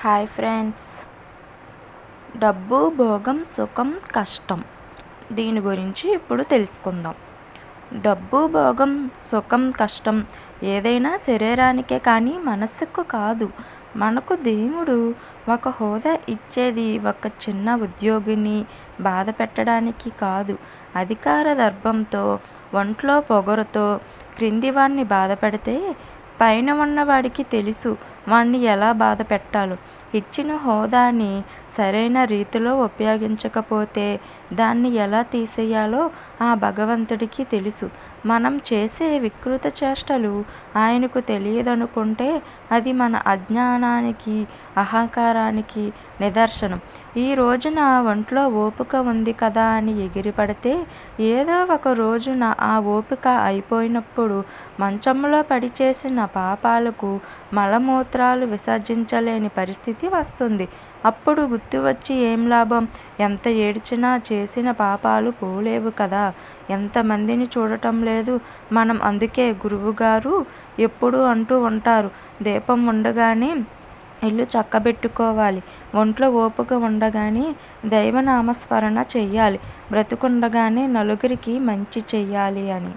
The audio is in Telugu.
హాయ్ ఫ్రెండ్స్, డబ్బు, భోగం, సుఖం, కష్టం దీని గురించి ఇప్పుడు తెలుసుకుందాం. డబ్బు, భోగం, సుఖం, కష్టం ఏదైనా శరీరానికే కానీ మనస్సుకు కాదు. మనకు దేవుడు ఒక హోదా ఇచ్చేది ఒక చిన్న ఉద్యోగిని బాధ పెట్టడానికి కాదు. అధికార దర్పంతో, ఒంట్లో పొగరుతో క్రింది వాడిని బాధ పెడితే పైన ఉన్నవాడికి తెలుసు వాణ్ణి ఎలా బాధ పెట్టాలో. ఇచ్చిన హోదాని సరైన రీతిలో ఉపయోగించకపోతే దాన్ని ఎలా తీసేయాలో ఆ భగవంతుడికి తెలుసు. మనం చేసే వికృత చేష్టలు ఆయనకు తెలియదనుకుంటే అది మన అజ్ఞానానికి, అహంకారానికి నిదర్శనం. ఈ రోజున ఒంట్లో ఓపిక ఉంది కదా అని ఎగిరిపడితే ఏదో ఒక రోజున ఆ ఓపిక అయిపోయినప్పుడు మంచంలో పడి చేసిన పాపాలకు మలమూత్రాలు విసర్జించలేని పరిస్థితి వస్తుంది. అప్పుడు గుర్తు వచ్చి ఏం లాభం? ఎంత ఏడ్చినా చేసిన పాపాలు పోలేవు కదా. ఎంతమందిని చూడటం లేదు మనం. అందుకే గురువుగారు ఎప్పుడు అంటూ ఉంటారు, దీపం ఉండగానే ఇల్లు చక్కబెట్టుకోవాలి, ఒంట్లో ఓపిక ఉండగానే దైవనామస్మరణ చెయ్యాలి, బ్రతుకుండగానే నలుగురికి మంచి చెయ్యాలి అని.